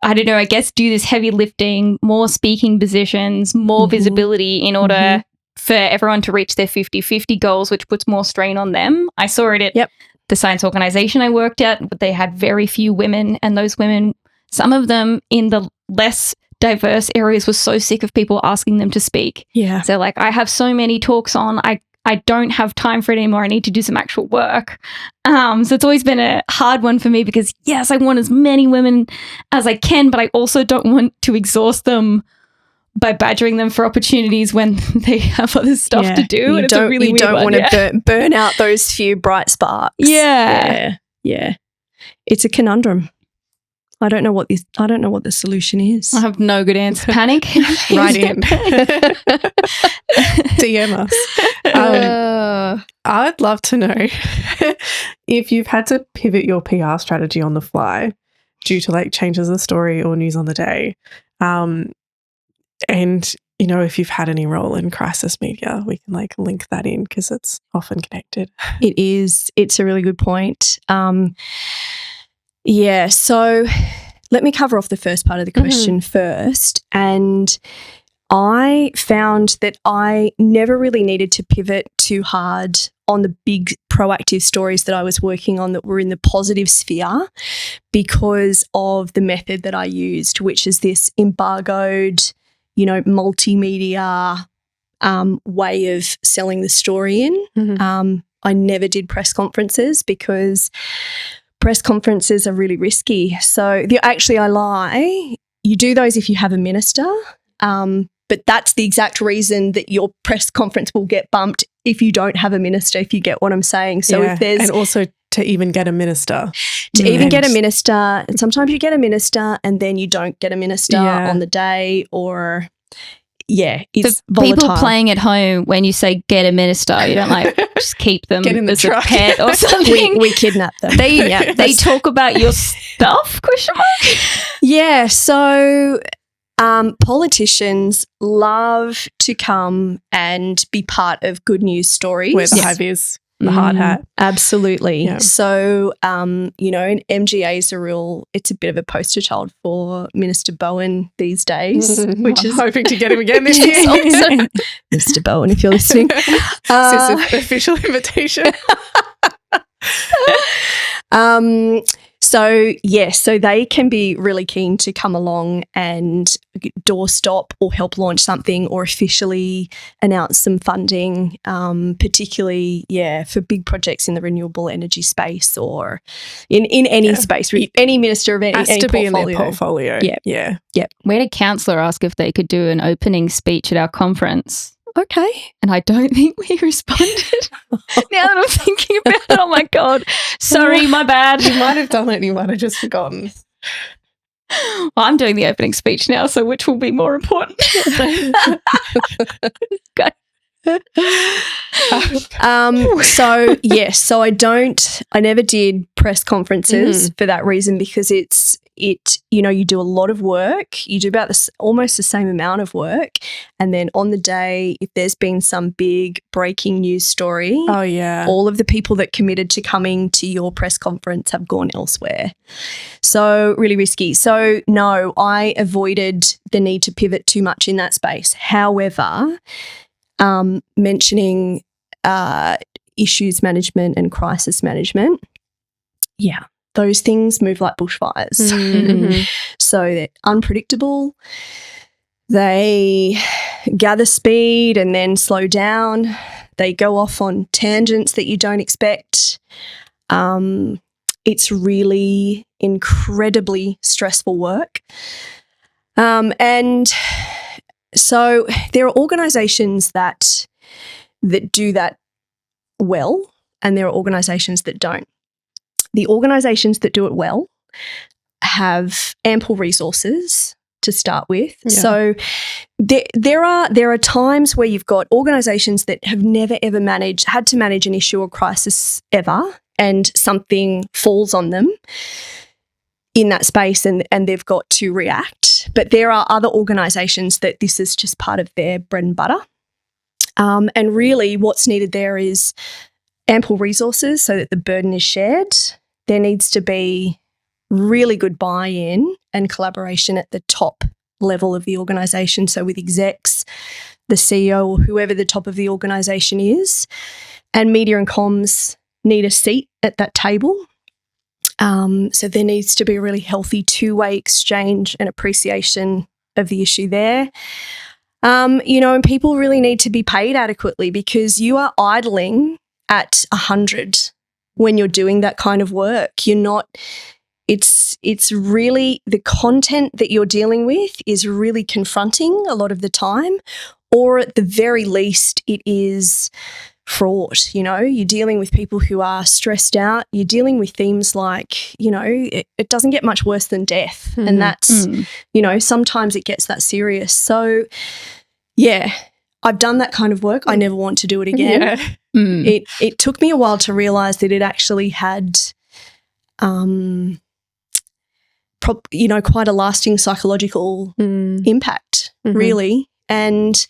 I don't know, I guess do this heavy lifting, more speaking positions, more visibility in order for everyone to reach their 50-50 goals, which puts more strain on them. I saw it at the science organization I worked at, but they had very few women, and those women, some of them in the less diverse areas, were so sick of people asking them to speak. Yeah. So like, I have so many talks on, I don't have time for it anymore. I need to do some actual work. So it's always been a hard one for me because, yes, I want as many women as I can, but I also don't want to exhaust them by badgering them for opportunities when they have other stuff to do. And it's a really weird one. You don't want to burn out those few bright sparks. Yeah. Yeah. It's a conundrum. I don't know what the solution is. I have no good answer. Panic. Right in. DM us. I'd love to know if you've had to pivot your PR strategy on the fly due to like changes of the story or news on the day. And, you know, if you've had any role in crisis media, we can like link that in because it's often connected. It is. It's a really good point. So let me cover off the first part of the question first. And I found that I never really needed to pivot too hard on the big proactive stories that I was working on that were in the positive sphere because of the method that I used, which is this embargoed, you know, multimedia way of selling the story in. I never did press conferences because press conferences are really risky. So I lie. You do those if you have a minister, but that's the exact reason that your press conference will get bumped if you don't have a minister, if you get what I'm saying. So if there's... And also to even get a minister. Get a minister, and sometimes you get a minister and then you don't get a minister on the day or... Yeah, it's volatile. People playing at home when you say get a minister, you don't like just keep them get in the as truck. a pet or something. We kidnap them. They talk about your stuff? ? Yeah, so politicians love to come and be part of good news stories. Where the hype is. The hard hat. Absolutely. Yeah. So, you know, and MGA is it's a bit of a poster child for Minister Bowen these days, which is hoping to get him again this year. Awesome. Mr. Bowen, if you're listening. This is an official invitation. So they can be really keen to come along and doorstop or help launch something or officially announce some funding, particularly, for big projects in the renewable energy space or in any space, any minister of any has to portfolio. Be in their portfolio. Yeah. We had a councillor ask if they could do an opening speech at our conference. Okay. And I don't think we responded. Now that I'm thinking about it, oh my God. Sorry, my bad. You might have done it, you might have just forgotten. Well, I'm doing the opening speech now, so which will be more important? Okay. So I never did press conferences for that reason because you do a lot of work, you do about almost the same amount of work, and then on the day, if there's been some big breaking news story, all of the people that committed to coming to your press conference have gone elsewhere. So really risky. So no, I avoided the need to pivot too much in that space. However, mentioning issues management and crisis management, those things move like bushfires. So they're unpredictable. They gather speed and then slow down. They go off on tangents that you don't expect. It's really incredibly stressful work. And so there are organisations that do that well, and there are organisations that don't. The organisations that do it well have ample resources to start with. Yeah. So there are times where you've got organisations that have never ever had to manage an issue or crisis ever, and something falls on them in that space and they've got to react. But there are other organisations that this is just part of their bread and butter. And really what's needed there is ample resources so that the burden is shared. There needs to be really good buy-in and collaboration at the top level of the organisation. So with execs, the CEO or whoever the top of the organisation is, and media and comms need a seat at that table. So there needs to be a really healthy two-way exchange and appreciation of the issue there. And people really need to be paid adequately, because you are idling at 100 when you're doing that kind of work. You're not. It's really, the content that you're dealing with is really confronting a lot of the time, or at the very least, it is fraught. You're dealing with people who are stressed out. You're dealing with themes like, it doesn't get much worse than death. Mm-hmm. And that's, sometimes it gets that serious. So, yeah, I've done that kind of work. I never want to do it again. Yeah. It took me a while to realise that it actually had, quite a lasting psychological impact, really. And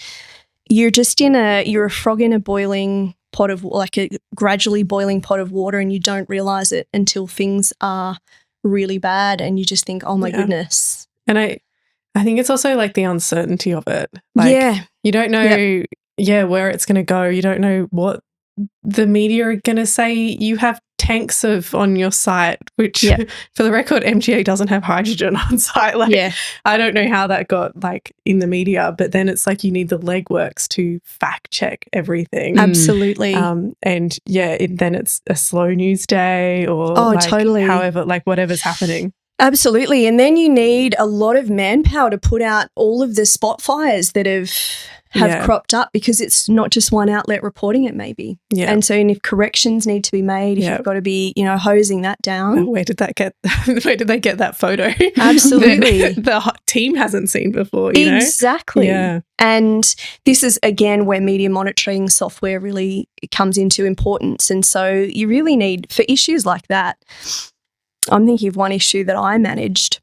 you're just you're a frog in a boiling pot of, like a gradually boiling pot of water, and you don't realise it until things are really bad, and you just think, oh my goodness. And I think it's also like the uncertainty of it. Like, you don't know, where it's going to go. You don't know what the media are going to say. You have tanks on your site, which for the record, MGA doesn't have hydrogen on site. I don't know how that got in the media, but then it's like you need the legworks to fact check everything. Absolutely. Then it's a slow news day, or totally. However, whatever's happening. Absolutely. And then you need a lot of manpower to put out all of the spot fires that have cropped up, because it's not just one outlet reporting it, maybe. Yeah. And so if corrections need to be made, if you've got to be, hosing that down. Where did they get that photo? Absolutely. the team hasn't seen before, Exactly. Yeah. And this is, again, where media monitoring software really comes into importance. And so you really need, for issues like that, I'm thinking of one issue that I managed,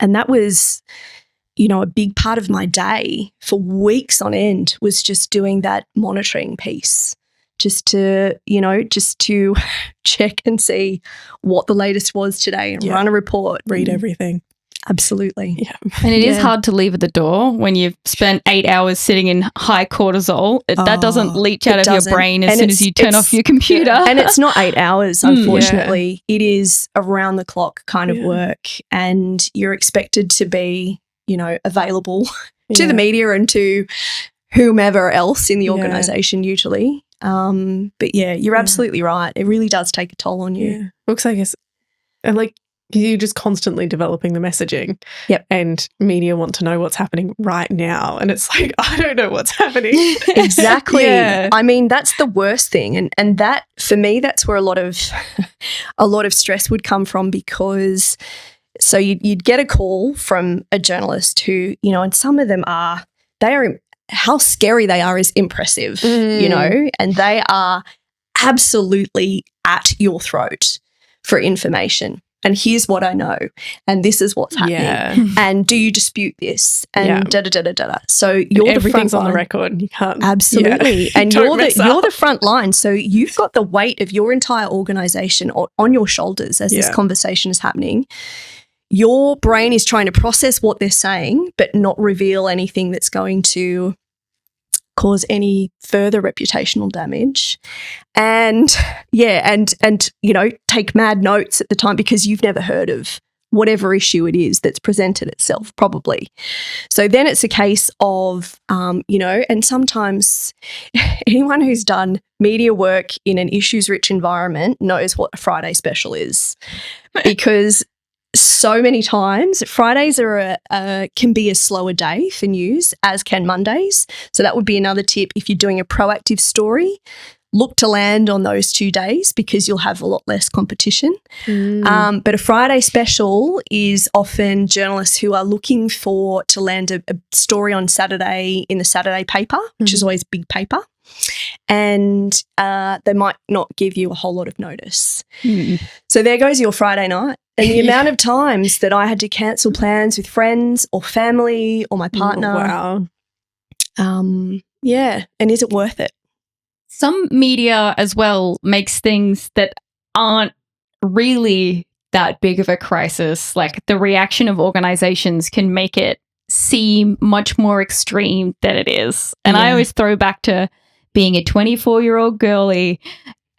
and that was, a big part of my day for weeks on end was just doing that monitoring piece, just to check and see what the latest was today and run a report. Read everything. Absolutely. Yeah. And it is hard to leave at the door when you've spent 8 hours sitting in high cortisol. That doesn't leach out of your brain as soon as you turn off your computer. And it's not 8 hours, unfortunately. It is around the clock kind of work, and you're expected to be, available to the media and to whomever else in the organisation usually. But you're absolutely right. It really does take a toll on you. Yeah. Looks like you're just constantly developing the messaging. Yep. And media want to know what's happening right now. And it's like, I don't know what's happening. Exactly. Yeah. I mean, that's the worst thing. And that, for me, that's where a lot of stress would come from, because so you'd get a call from a journalist who, and some of them how scary they are is impressive, and they are absolutely at your throat for information. And here's what I know, and this is what's happening. Yeah. And do you dispute this? And da da da da da. So you're everything's the front on line. the record. You can't. Absolutely. And Don't you're the front line. So you've got the weight of your entire organisation on your shoulders as this conversation is happening. Your brain is trying to process what they're saying, but not reveal anything that's going to cause any further reputational damage. And take mad notes at the time, because you've never heard of whatever issue it is that's presented itself, probably. So then it's a case of, and sometimes anyone who's done media work in an issues-rich environment knows what a Friday special is, because so many times Fridays can be a slower day for news, as can Mondays. So that would be another tip. If you're doing a proactive story, look to land on those 2 days, because you'll have a lot less competition. But a Friday special is often journalists who are looking to land a story on Saturday in the Saturday paper, which is always big paper. And they might not give you a whole lot of notice. So there goes your Friday night. And the amount of times that I had to cancel plans with friends or family or my partner. Wow. And is it worth it? Some media as well makes things that aren't really that big of a crisis. Like, the reaction of organizations can make it seem much more extreme than it is. And I always throw back to being a 24-year-old girly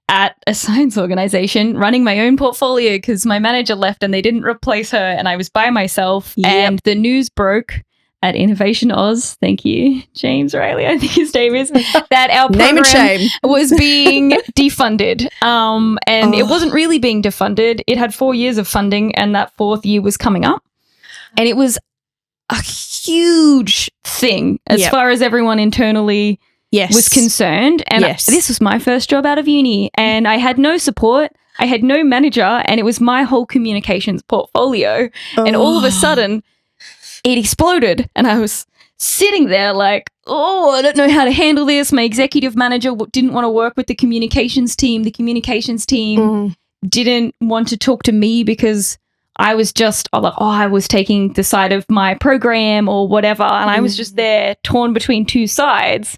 at a science organization running my own portfolio, because my manager left and they didn't replace her, and I was by myself. And the news broke at Innovation Oz, thank you, James Riley, I think his name is, that our Name and program shame. was being defunded. And it wasn't really being defunded. It had 4 years of funding and that fourth year was coming up. And it was a huge thing as far as everyone internally was concerned. And this was my first job out of uni and I had no support. I had no manager and it was my whole communications portfolio. And all of a sudden it exploded and I was sitting there like, oh, I don't know how to handle this. My executive manager didn't want to work with the communications team. The communications team didn't want to talk to me because I was just like, I was taking the side of my program or whatever. And I was just there torn between two sides.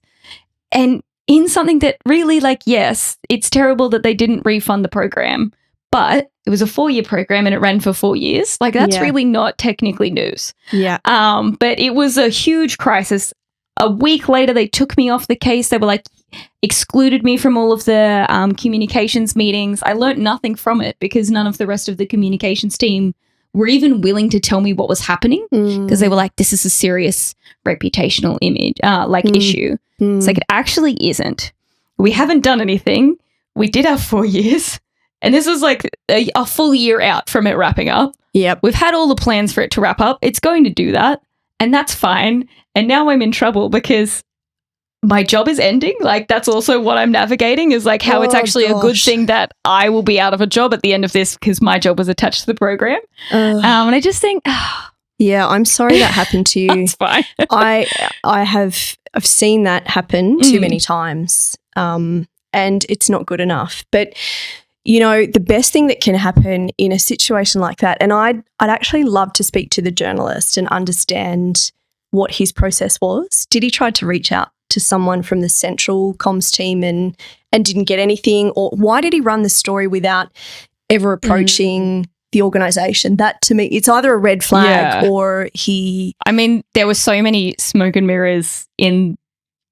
And in something that really, like, yes, it's terrible that they didn't refund the program, but it was a 4-year program and it ran for 4 years. Like, that's really not technically news. Yeah. But it was a huge crisis. A week later, they took me off the case. They were like, excluded me from all of the communications meetings. I learned nothing from it because none of the rest of the communications team were even willing to tell me what was happening because they were like, this is a serious reputational issue. It's like, it actually isn't. We haven't done anything. We did our 4 years and this was like a full year out from it wrapping up. Yep. We've had all the plans for it to wrap up. It's going to do that and that's fine. And now I'm in trouble because my job is ending. Like, that's also what I'm navigating is like how it's actually a good thing that I will be out of a job at the end of this because my job was attached to the program. And I just think, yeah, I'm sorry that happened to you. That's fine. I've seen that happen too many times, and it's not good enough. But you know, the best thing that can happen in a situation like that, and I'd actually love to speak to the journalist and understand what his process was. Did he try to reach out to someone from the central comms team and didn't get anything, or why did he run the story without ever approaching the organisation? That to me, it's either a red flag or he. I mean, there were so many smoke and mirrors in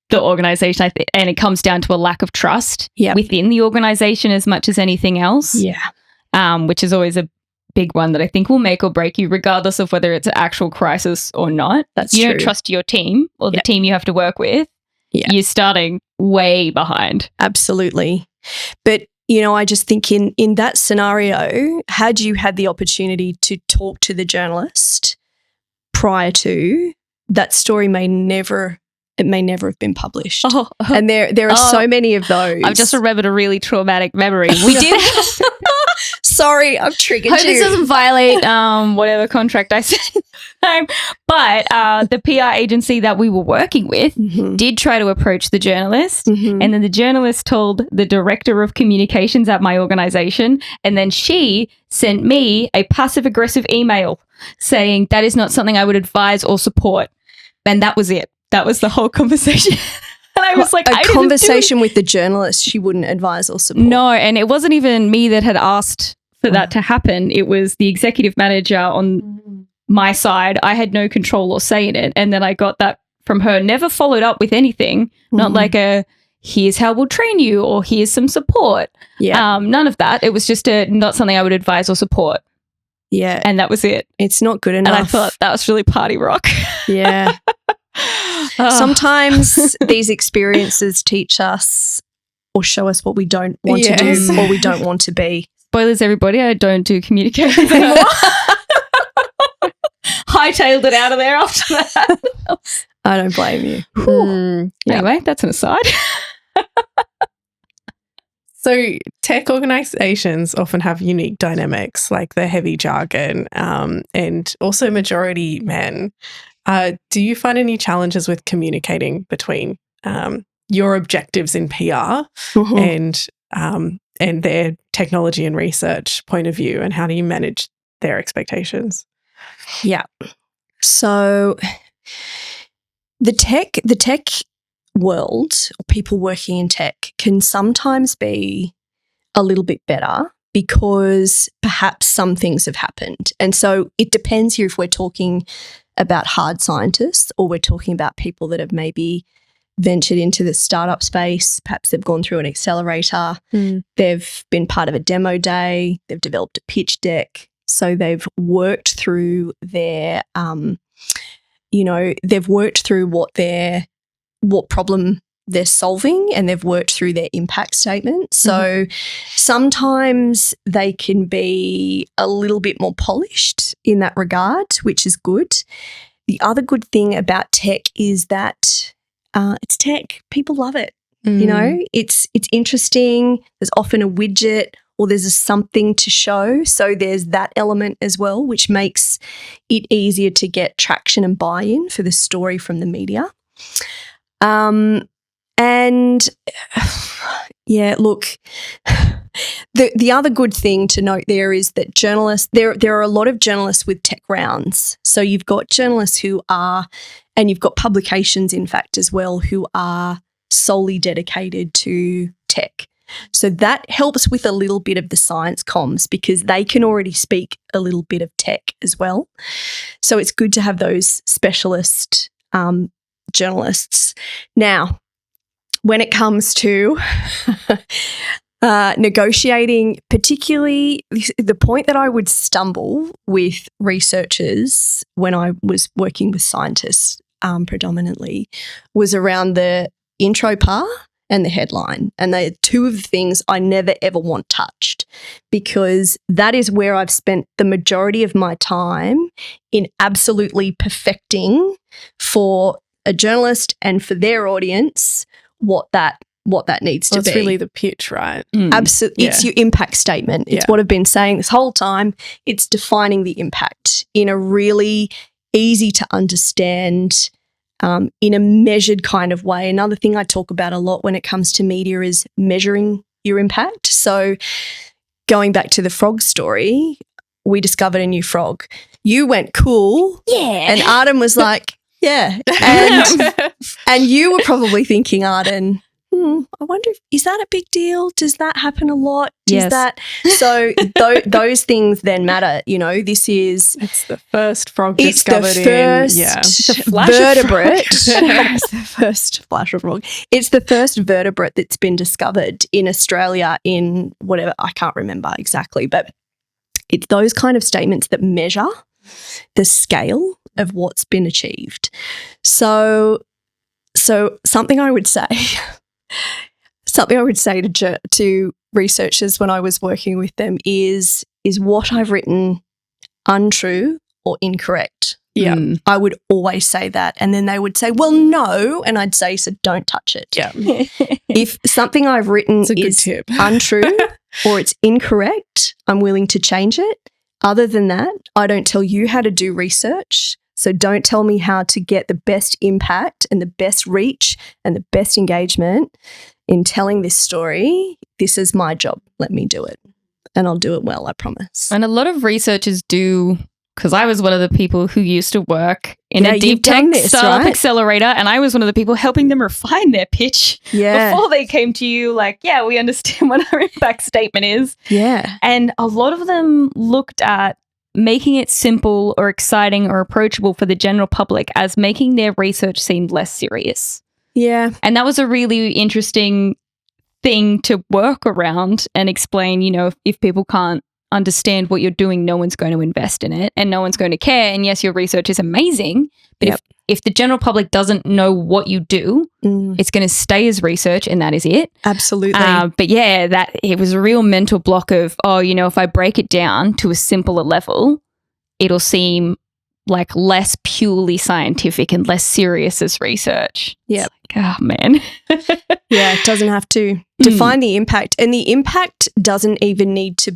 the organisation, and it comes down to a lack of trust within the organisation as much as anything else. Yeah, which is always a big one that I think will make or break you, regardless of whether it's an actual crisis or not. That's you true. don't trust your team or the team you have to work with. Yeah. You're starting way behind. Absolutely. But, you know, I just think in that scenario, had you had the opportunity to talk to the journalist prior to, that story may never have been published. And there are so many of those. I've just remembered a really traumatic memory. We did Sorry, I've triggered Hope you. this doesn't violate whatever contract I said. But the PR agency that we were working with did try to approach the journalist, and then the journalist told the director of communications at my organisation, and then she sent me a passive-aggressive email saying that is not something I would advise or support. And that was it. That was the whole conversation. And I was like, a conversation with the journalist she wouldn't advise or support. No, and it wasn't even me that had asked for that to happen. It was the executive manager on my side. I had no control or say in it. And then I got that from her. Never followed up with anything. Not like here's how we'll train you or here's some support. Yeah. None of that. It was just not something I would advise or support. Yeah. And that was it. It's not good enough. And I thought that was really party rock. Yeah. Sometimes these experiences teach us or show us what we don't want to do or we don't want to be. Spoilers, everybody, I don't do communications anymore. Hightailed it out of there after that. I don't blame you. Anyway, that's an aside. So tech organizations often have unique dynamics, like the heavy jargon and also majority men. Do you find any challenges with communicating between your objectives in PR and their technology and research point of view, and how do you manage their expectations? Yeah. So the tech world, or people working in tech, can sometimes be a little bit better because perhaps some things have happened. And so it depends here if we're talking about hard scientists or we're talking about people that have maybe ventured into the startup space. Perhaps they've gone through an accelerator. They've been part of a demo day. They've developed a pitch deck. So they've worked through their they've worked through what problem they're solving, and they've worked through their impact statement. So sometimes they can be a little bit more polished in that regard, which is good. The other good thing about tech is that it's tech. People love it. It's interesting. There's often a widget or there's something to show. So there's that element as well, which makes it easier to get traction and buy-in for the story from the media. And yeah, look, the other good thing to note there is that journalists, there are a lot of journalists with tech rounds. So you've got journalists and you've got publications, in fact, as well, who are solely dedicated to tech. So that helps with a little bit of the science comms because they can already speak a little bit of tech as well. So it's good to have those specialist journalists. Now, when it comes to negotiating, particularly the point that I would stumble with researchers when I was working with scientists predominantly was around the intro part and the headline. And they're two of the things I never, ever want touched because that is where I've spent the majority of my time in absolutely perfecting for a journalist and for their audience what that needs to be. It's really the pitch, right? Absolutely. Yeah. It's your impact statement. It's what I've been saying this whole time. It's defining the impact in a really easy to understand, in a measured kind of way. Another thing I talk about a lot when it comes to media is measuring your impact. So going back to the frog story, we discovered a new frog. You went, cool. Yeah. And Arden was like, yeah. And you were probably thinking, Arden, I wonder is that a big deal? Does that happen a lot? So those things then matter. It's the first frog discovered it's the first vertebrate. It's the first flash of frog. It's the first vertebrate that's been discovered in Australia in whatever, I can't remember exactly, but it's those kind of statements that measure the scale of what's been achieved. So something I would say to researchers when I was working with them is what I've written untrue or incorrect? Yeah. I would always say that. And then they would say, well, no. And I'd say, so don't touch it. Yeah. If something I've written is untrue or it's incorrect, I'm willing to change it. Other than that, I don't tell you how to do research. So don't tell me how to get the best impact and the best reach and the best engagement in telling this story. This is my job. Let me do it. And I'll do it well, I promise. And a lot of researchers do, because I was one of the people who used to work in a deep tech startup accelerator, and I was one of the people helping them refine their pitch before they came to you like, yeah, we understand what our impact statement is. Yeah. And a lot of them looked at making it simple or exciting or approachable for the general public as making their research seem less serious. Yeah. And that was a really interesting thing to work around and explain, if people can't understand what you're doing, no one's going to invest in it and no one's going to care. And yes, your research is amazing, but if the general public doesn't know what you do, it's going to stay as research and that is it. Absolutely. But yeah, that it was a real mental block of, if I break it down to a simpler level, it'll seem like less purely scientific and less serious as research. Yeah. Like, oh, man. Yeah, it doesn't have to define the impact. And the impact doesn't even need to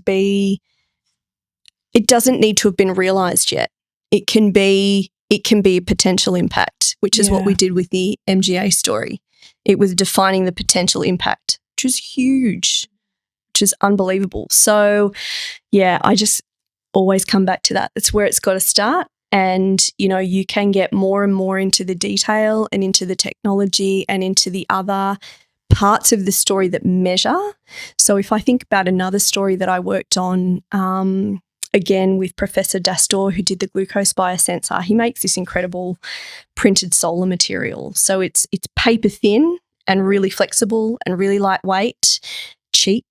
have been realised yet. It can be a potential impact, which is what we did with the MGA story. It was defining the potential impact, which was huge, which is unbelievable. So, yeah, I just always come back to that. That's where it's got to start. And, you can get more and more into the detail and into the technology and into the other parts of the story that measure. So if I think about another story that I worked on, again, with Professor Dastor, who did the glucose biosensor, he makes this incredible printed solar material. So it's paper thin and really flexible and really lightweight, cheap,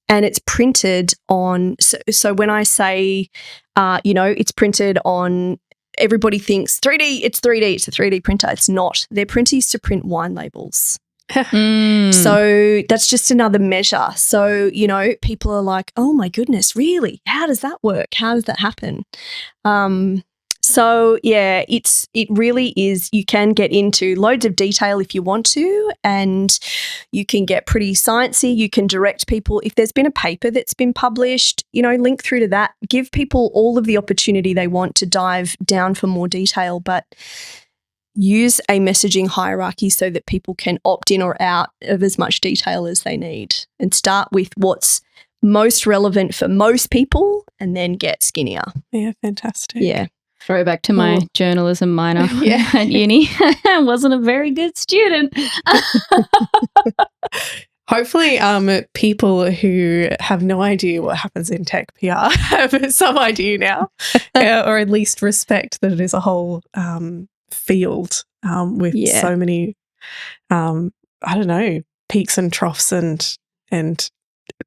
and it's printed on. So when I say, it's printed on everybody thinks 3D, it's a 3D printer. It's not. Their printer used to print wine labels. So that's just another measure. So, people are like, oh my goodness, really? How does that work? How does that happen? So yeah, it really is. You can get into loads of detail if you want to, and you can get pretty sciencey. You can direct people. If there's been a paper that's been published, link through to that. Give people all of the opportunity they want to dive down for more detail, but use a messaging hierarchy so that people can opt in or out of as much detail as they need, and start with what's most relevant for most people and then get skinnier. Yeah, fantastic. Yeah. Throw back to my journalism minor at uni. I wasn't a very good student. Hopefully, people who have no idea what happens in tech PR have some idea now, or at least respect that it is a whole field with so many, peaks and troughs and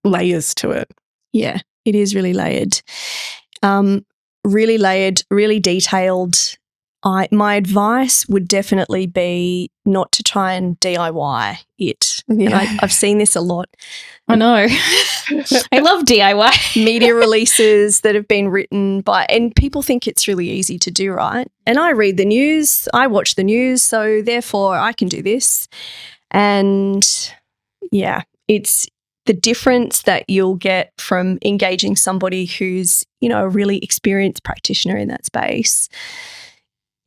layers to it. Yeah, it is really layered. Really layered, really detailed. My advice would definitely be not to try and DIY it. Yeah. And I've seen this a lot. I know. I love DIY. Media releases that have been written and people think it's really easy to do, right? And I read the news, I watch the news, so therefore I can do this. And yeah, it's the difference that you'll get from engaging somebody who's, a really experienced practitioner in that space.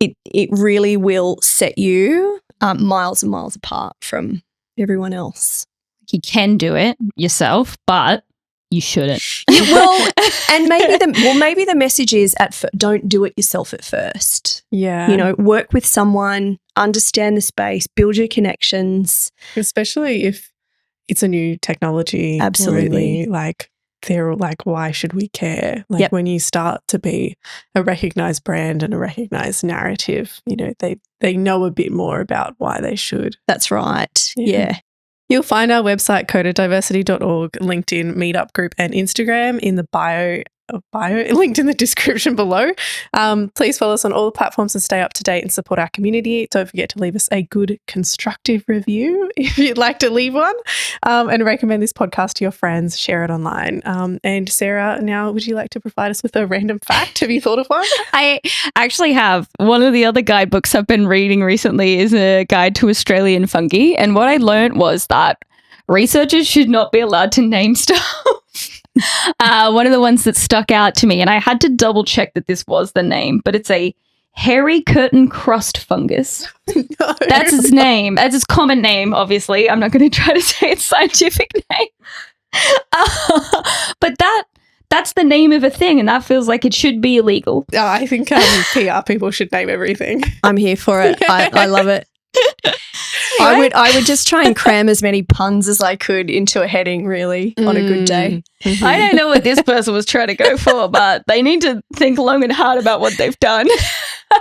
It really will set you miles and miles apart from everyone else. You can do it yourself, but you shouldn't. And maybe the message is don't do it yourself at first. Yeah. Work with someone, understand the space, build your connections. Especially if it's a new technology. Absolutely. They're like, why should we care? When you start to be a recognised brand and a recognised narrative, they know a bit more about why they should. That's right. Yeah. You'll find our website, codediversity.org, LinkedIn, Meetup group and Instagram in the bio linked in the description below. Please follow us on all the platforms and stay up to date and support our community. Don't forget to leave us a good constructive review if you'd like to leave one, and recommend this podcast to your friends, share it online. And Sarah, now would you like to provide us with a random fact? Have you thought of one? I actually have. One of the other guidebooks I've been reading recently is a guide to Australian fungi, and what I learned was that researchers should not be allowed to name stuff. One of the ones that stuck out to me, and I had to double check that this was the name, but it's a hairy curtain crust fungus. No. That's its name. That's its common name, obviously. I'm not going to try to say its scientific name. But that's the name of a thing, and that feels like it should be illegal. Oh, I think PR people should name everything. I'm here for it. I love it. I would just try and cram as many puns as I could into a heading, really, on a good day. Mm-hmm. I don't know what this person was trying to go for, but they need to think long and hard about what they've done.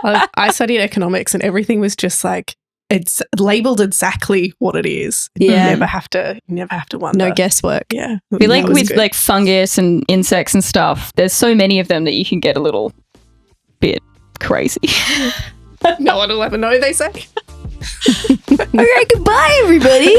I studied economics and everything was just it's labelled exactly what it is. Yeah. You never have to wonder. No guesswork. Yeah. I feel like with good. fungus and insects and stuff, there's so many of them that you can get a little bit crazy. No one will ever know, they say. All right, goodbye, everybody.